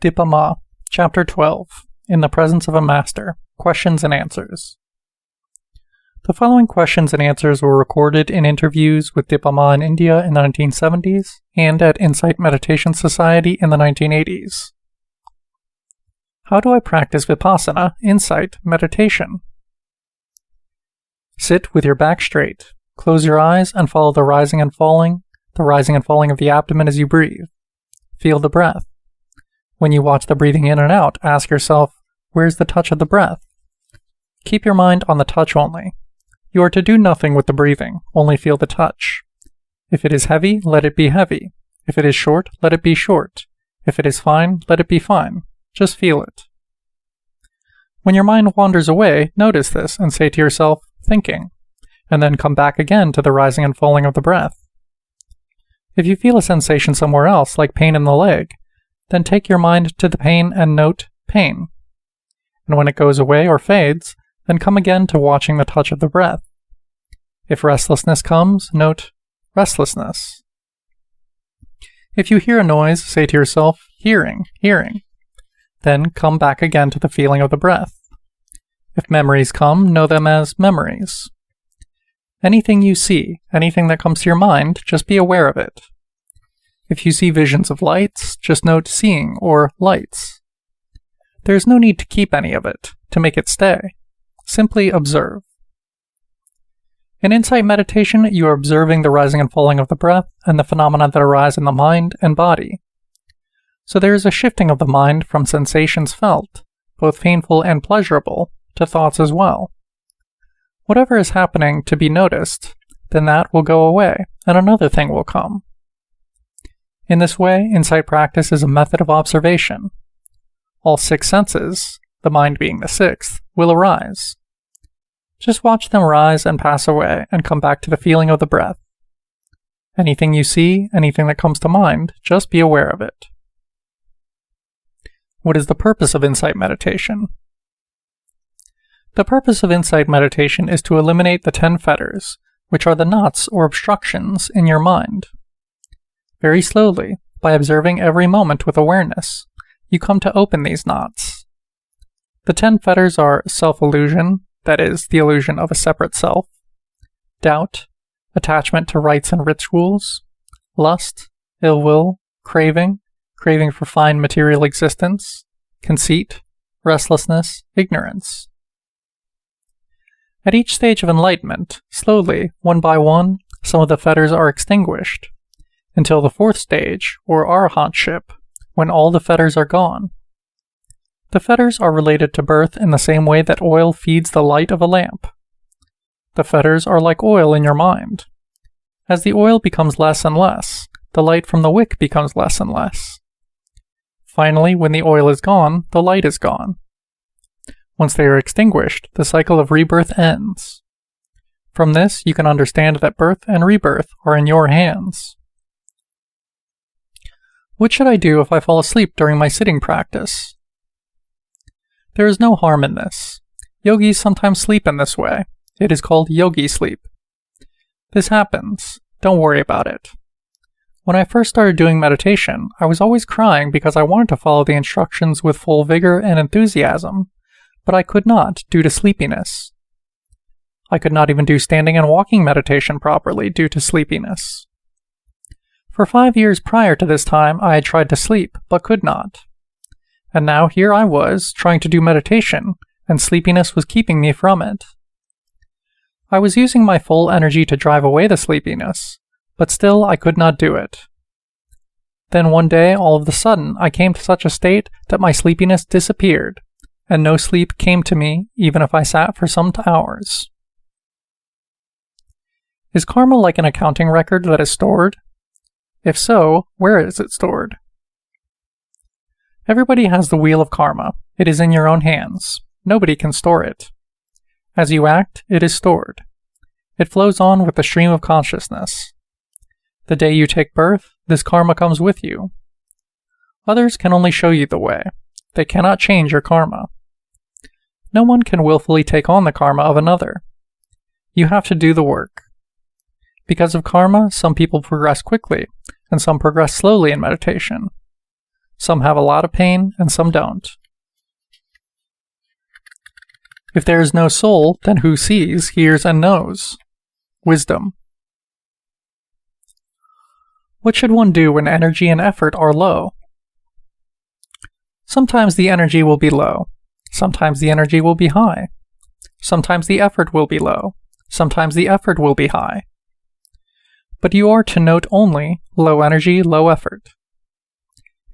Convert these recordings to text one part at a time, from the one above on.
Dipa Chapter 12, In the Presence of a Master, Questions and Answers. The following questions and answers were recorded in interviews with Dipa in India in the 1970s and at Insight Meditation Society in the 1980s. How do I practice Vipassana, insight, meditation? Sit with your back straight. Close your eyes and follow the rising and falling of the abdomen as you breathe. Feel the breath. When you watch the breathing in and out, ask yourself, where's the touch of the breath? Keep your mind on the touch only. You are to do nothing with the breathing, only feel the touch. If it is heavy, let it be heavy. If it is short, let it be short. If it is fine, let it be fine. Just feel it. When your mind wanders away, notice this and say to yourself, thinking, and then come back again to the rising and falling of the breath. If you feel a sensation somewhere else, like pain in the leg, then take your mind to the pain and note pain. And when it goes away or fades, then come again to watching the touch of the breath. If restlessness comes, note restlessness. If you hear a noise, say to yourself, hearing, hearing. Then come back again to the feeling of the breath. If memories come, know them as memories. Anything you see, anything that comes to your mind, just be aware of it. If you see visions of lights, just note seeing or lights. There is no need to keep any of it, to make it stay. Simply observe. In insight meditation, you are observing the rising and falling of the breath and the phenomena that arise in the mind and body. So there is a shifting of the mind from sensations felt, both painful and pleasurable, to thoughts as well. Whatever is happening to be noticed, then that will go away, and another thing will come. In this way, insight practice is a method of observation. All six senses, the mind being the sixth, will arise. Just watch them rise and pass away and come back to the feeling of the breath. Anything you see, anything that comes to mind, just be aware of it. What is the purpose of insight meditation? The purpose of insight meditation is to eliminate the 10 fetters, which are the knots or obstructions in your mind. Very slowly, by observing every moment with awareness, you come to open these knots. The 10 fetters are self-illusion, that is, the illusion of a separate self, doubt, attachment to rites and rituals, lust, ill will, craving for fine material existence, conceit, restlessness, ignorance. At each stage of enlightenment, slowly, one by one, some of the fetters are extinguished, until the 4th stage, or arahantship, when all the fetters are gone. The fetters are related to birth in the same way that oil feeds the light of a lamp. The fetters are like oil in your mind. As the oil becomes less and less, the light from the wick becomes less and less. Finally, when the oil is gone, the light is gone. Once they are extinguished, the cycle of rebirth ends. From this, you can understand that birth and rebirth are in your hands. What should I do if I fall asleep during my sitting practice? There is no harm in this. Yogis sometimes sleep in this way. It is called yogi sleep. This happens. Don't worry about it. When I first started doing meditation, I was always crying because I wanted to follow the instructions with full vigor and enthusiasm, but I could not due to sleepiness. I could not even do standing and walking meditation properly due to sleepiness. For 5 years prior to this time, I had tried to sleep, but could not. And now here I was, trying to do meditation, and sleepiness was keeping me from it. I was using my full energy to drive away the sleepiness, but still I could not do it. Then one day, all of a sudden, I came to such a state that my sleepiness disappeared, and no sleep came to me even if I sat for some hours. Is karma like an accounting record that is stored? If so, where is it stored? Everybody has the wheel of karma. It is in your own hands. Nobody can store it. As you act, it is stored. It flows on with the stream of consciousness. The day you take birth, this karma comes with you. Others can only show you the way. They cannot change your karma. No one can willfully take on the karma of another. You have to do the work. Because of karma, some people progress quickly, and some progress slowly in meditation. Some have a lot of pain, and some don't. If there is no soul, then who sees, hears, and knows? Wisdom. What should one do when energy and effort are low? Sometimes the energy will be low. Sometimes the energy will be high. Sometimes the effort will be low. Sometimes the effort will be high. But you are to note only low energy, low effort.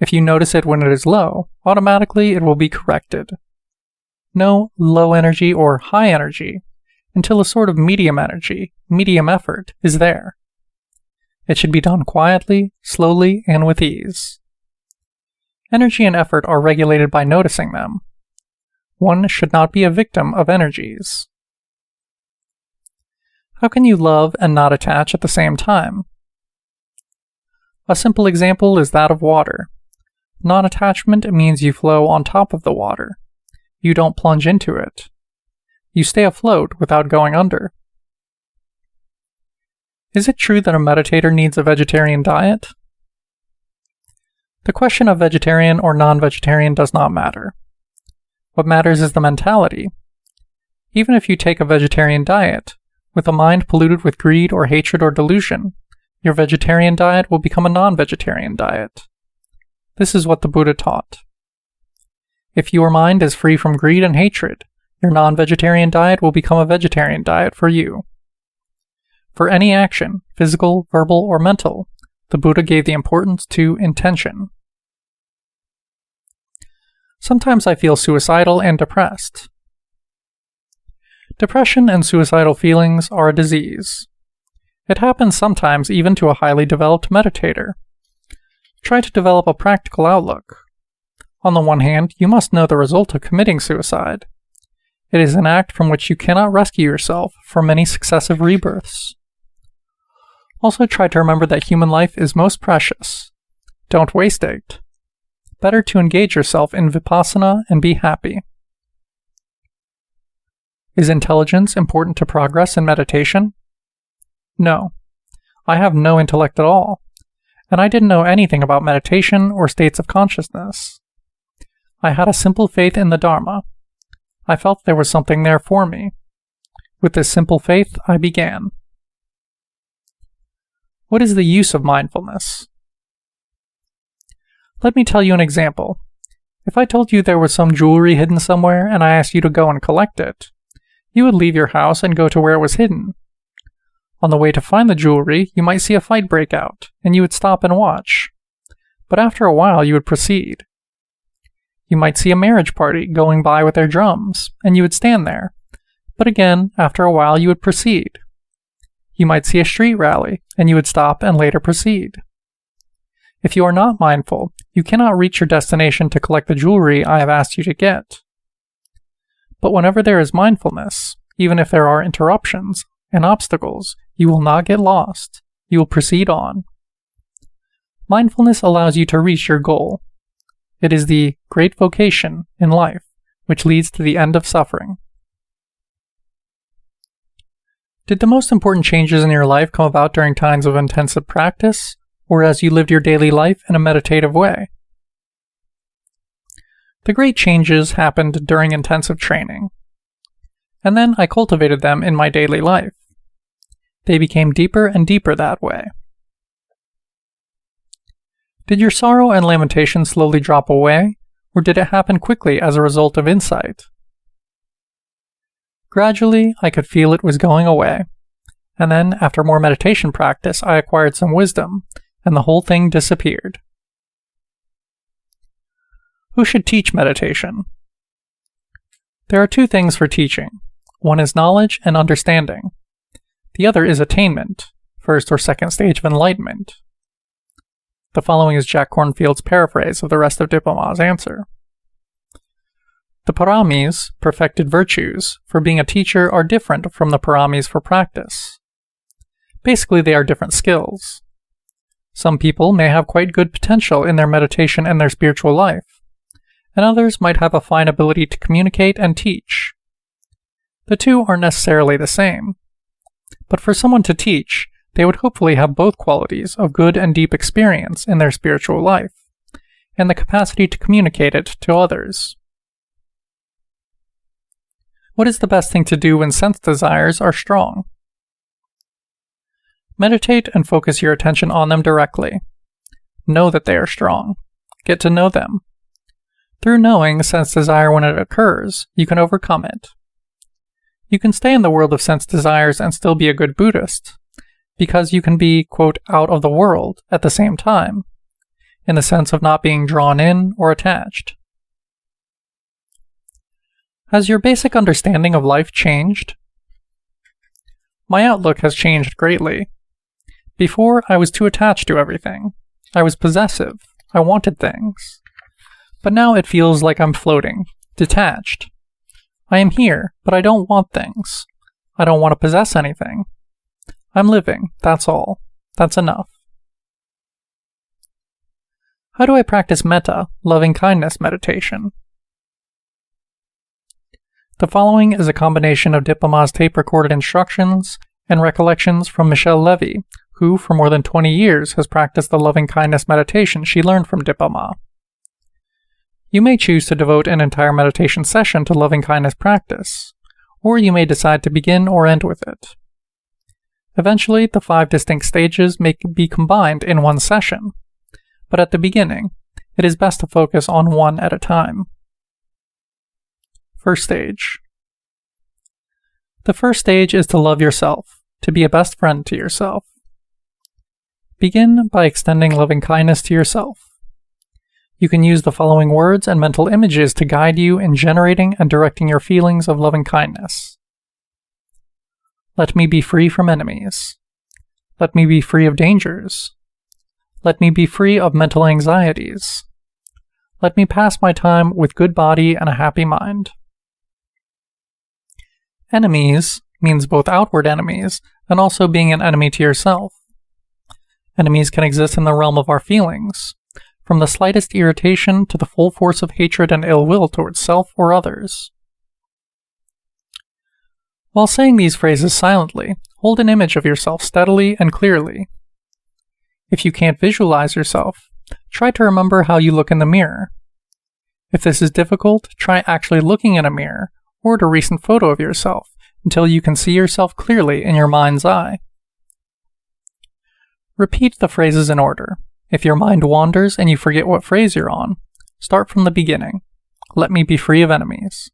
If you notice it when it is low, automatically it will be corrected. No low energy or high energy until a sort of medium energy, medium effort is there. It should be done quietly, slowly, and with ease. Energy and effort are regulated by noticing them. One should not be a victim of energies. How can you love and not attach at the same time? A simple example is that of water. Non-attachment means you flow on top of the water. You don't plunge into it. You stay afloat without going under. Is it true that a meditator needs a vegetarian diet? The question of vegetarian or non-vegetarian does not matter. What matters is the mentality. Even if you take a vegetarian diet, with a mind polluted with greed or hatred or delusion, your vegetarian diet will become a non-vegetarian diet. This is what the Buddha taught. If your mind is free from greed and hatred, your non-vegetarian diet will become a vegetarian diet for you. For any action, physical, verbal, or mental, the Buddha gave the importance to intention. Sometimes I feel suicidal and depressed. Depression and suicidal feelings are a disease. It happens sometimes even to a highly developed meditator. Try to develop a practical outlook. On the one hand, you must know the result of committing suicide. It is an act from which you cannot rescue yourself for many successive rebirths. Also try to remember that human life is most precious. Don't waste it. Better to engage yourself in vipassana and be happy. Is intelligence important to progress in meditation? No. I have no intellect at all, and I didn't know anything about meditation or states of consciousness. I had a simple faith in the Dharma. I felt there was something there for me. With this simple faith, I began. What is the use of mindfulness? Let me tell you an example. If I told you there was some jewelry hidden somewhere and I asked you to go and collect it, you would leave your house and go to where it was hidden. On the way to find the jewelry, you might see a fight break out, and you would stop and watch. But after a while, you would proceed. You might see a marriage party going by with their drums, and you would stand there. But again, after a while, you would proceed. You might see a street rally, and you would stop and later proceed. If you are not mindful, you cannot reach your destination to collect the jewelry I have asked you to get. But whenever there is mindfulness, even if there are interruptions and obstacles, you will not get lost. You will proceed on. Mindfulness allows you to reach your goal. It is the great vocation in life, which leads to the end of suffering. Did the most important changes in your life come about during times of intensive practice, or as you lived your daily life in a meditative way? The great changes happened during intensive training, and then I cultivated them in my daily life. They became deeper and deeper that way. Did your sorrow and lamentation slowly drop away, or did it happen quickly as a result of insight? Gradually, I could feel it was going away, and then, after more meditation practice, I acquired some wisdom, and the whole thing disappeared. Who should teach meditation? There are two things for teaching. One is knowledge and understanding. The other is attainment, first or second stage of enlightenment. The following is Jack Kornfield's paraphrase of the rest of Dipa Ma's answer. The paramis, perfected virtues, for being a teacher are different from the paramis for practice. Basically, they are different skills. Some people may have quite good potential in their meditation and their spiritual life, and others might have a fine ability to communicate and teach. The two aren't necessarily the same. But for someone to teach, they would hopefully have both qualities of good and deep experience in their spiritual life, and the capacity to communicate it to others. What is the best thing to do when sense desires are strong? Meditate and focus your attention on them directly. Know that they are strong. Get to know them. Through knowing sense desire when it occurs, you can overcome it. You can stay in the world of sense desires and still be a good Buddhist, because you can be, quote, out of the world at the same time, in the sense of not being drawn in or attached. Has your basic understanding of life changed? My outlook has changed greatly. Before, I was too attached to everything. I was possessive. I wanted things. But now it feels like I'm floating, detached. I am here, but I don't want things. I don't want to possess anything. I'm living, that's all. That's enough. How do I practice metta, loving-kindness meditation? The following is a combination of Dipa Ma's tape-recorded instructions and recollections from Michelle Levy, who for more than 20 years has practiced the loving-kindness meditation she learned from Dipa Ma. You may choose to devote an entire meditation session to loving-kindness practice, or you may decide to begin or end with it. Eventually, the 5 distinct stages may be combined in one session, but at the beginning, it is best to focus on one at a time. First stage. The first stage is to love yourself, to be a best friend to yourself. Begin by extending loving kindness to yourself. You can use the following words and mental images to guide you in generating and directing your feelings of loving kindness. Let me be free from enemies. Let me be free of dangers. Let me be free of mental anxieties. Let me pass my time with good body and a happy mind. Enemies means both outward enemies and also being an enemy to yourself. Enemies can exist in the realm of our feelings, from the slightest irritation to the full force of hatred and ill will towards self or others. While saying these phrases silently, hold an image of yourself steadily and clearly. If you can't visualize yourself, try to remember how you look in the mirror. If this is difficult, try actually looking in a mirror or at a recent photo of yourself until you can see yourself clearly in your mind's eye. Repeat the phrases in order. If your mind wanders and you forget what phrase you're on, start from the beginning. Let me be free of enemies.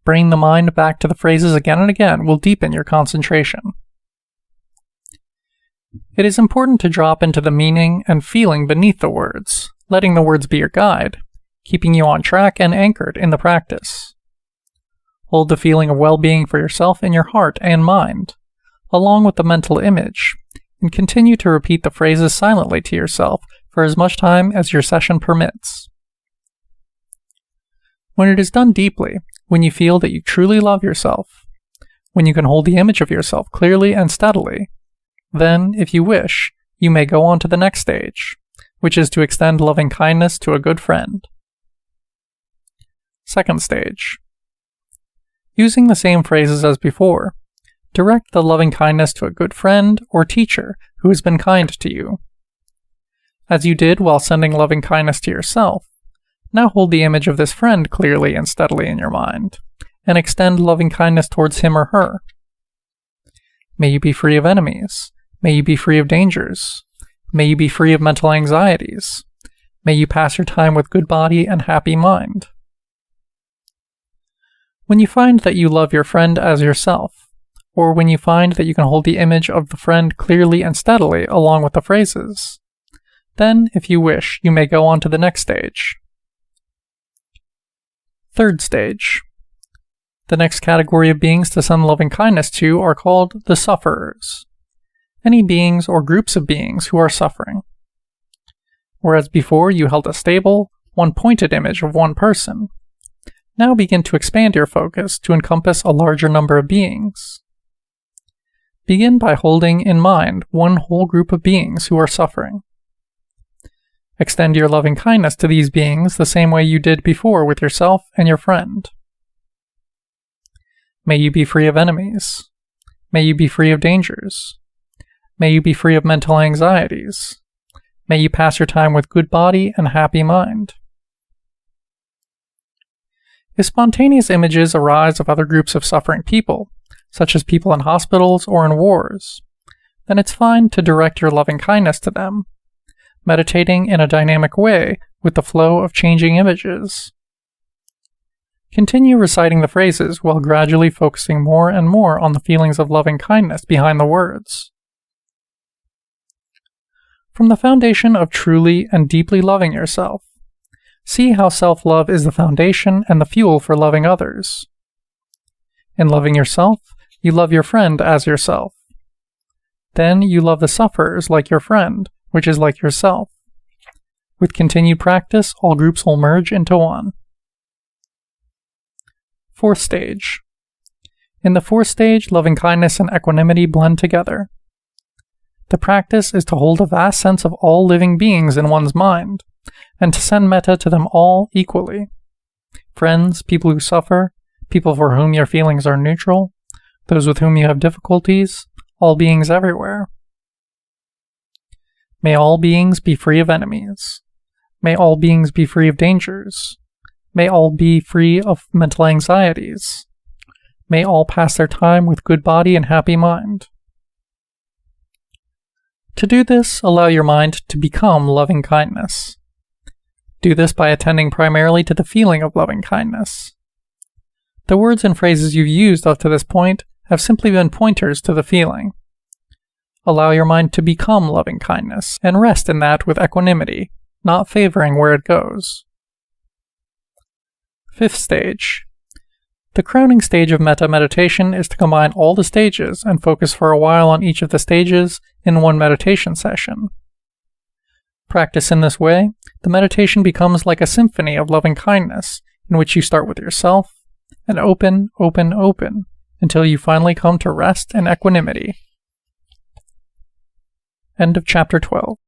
Bringing the mind back to the phrases again and again will deepen your concentration. It is important to drop into the meaning and feeling beneath the words, letting the words be your guide, keeping you on track and anchored in the practice. Hold the feeling of well-being for yourself in your heart and mind, along with the mental image, and continue to repeat the phrases silently to yourself for as much time as your session permits. When it is done deeply, when you feel that you truly love yourself, when you can hold the image of yourself clearly and steadily, then, if you wish, you may go on to the next stage, which is to extend loving kindness to a good friend. Second stage. Using the same phrases as before, direct the loving kindness to a good friend or teacher who has been kind to you. As you did while sending loving kindness to yourself, now hold the image of this friend clearly and steadily in your mind, and extend loving kindness towards him or her. May you be free of enemies. May you be free of dangers. May you be free of mental anxieties. May you pass your time with good body and happy mind. When you find that you love your friend as yourself, or when you find that you can hold the image of the friend clearly and steadily along with the phrases, then, if you wish, you may go on to the next stage. Third stage. The next category of beings to send loving kindness to are called the sufferers. Any beings or groups of beings who are suffering. Whereas before you held a stable, one-pointed image of one person, now begin to expand your focus to encompass a larger number of beings. Begin by holding in mind one whole group of beings who are suffering. Extend your loving kindness to these beings the same way you did before with yourself and your friend. May you be free of enemies. May you be free of dangers. May you be free of mental anxieties. May you pass your time with good body and happy mind. If spontaneous images arise of other groups of suffering people, such as people in hospitals or in wars, then it's fine to direct your loving kindness to them, meditating in a dynamic way with the flow of changing images. Continue reciting the phrases while gradually focusing more and more on the feelings of loving kindness behind the words. From the foundation of truly and deeply loving yourself, see how self-love is the foundation and the fuel for loving others. In loving yourself, you love your friend as yourself. Then you love the sufferers like your friend, which is like yourself. With continued practice, all groups will merge into one. Fourth stage. In the fourth stage, loving kindness and equanimity blend together. The practice is to hold a vast sense of all living beings in one's mind, and to send metta to them all equally. Friends, people who suffer, people for whom your feelings are neutral, those with whom you have difficulties, all beings everywhere. May all beings be free of enemies. May all beings be free of dangers. May all be free of mental anxieties. May all pass their time with good body and happy mind. To do this, allow your mind to become loving kindness. Do this by attending primarily to the feeling of loving kindness. The words and phrases you've used up to this point have simply been pointers to the feeling. Allow your mind to become loving kindness, and rest in that with equanimity, not favoring where it goes. Fifth stage. The crowning stage of metta meditation is to combine all the stages and focus for a while on each of the stages in one meditation session. Practice in this way, the meditation becomes like a symphony of loving kindness, in which you start with yourself, and open, until you finally come to rest and equanimity. End of chapter 12.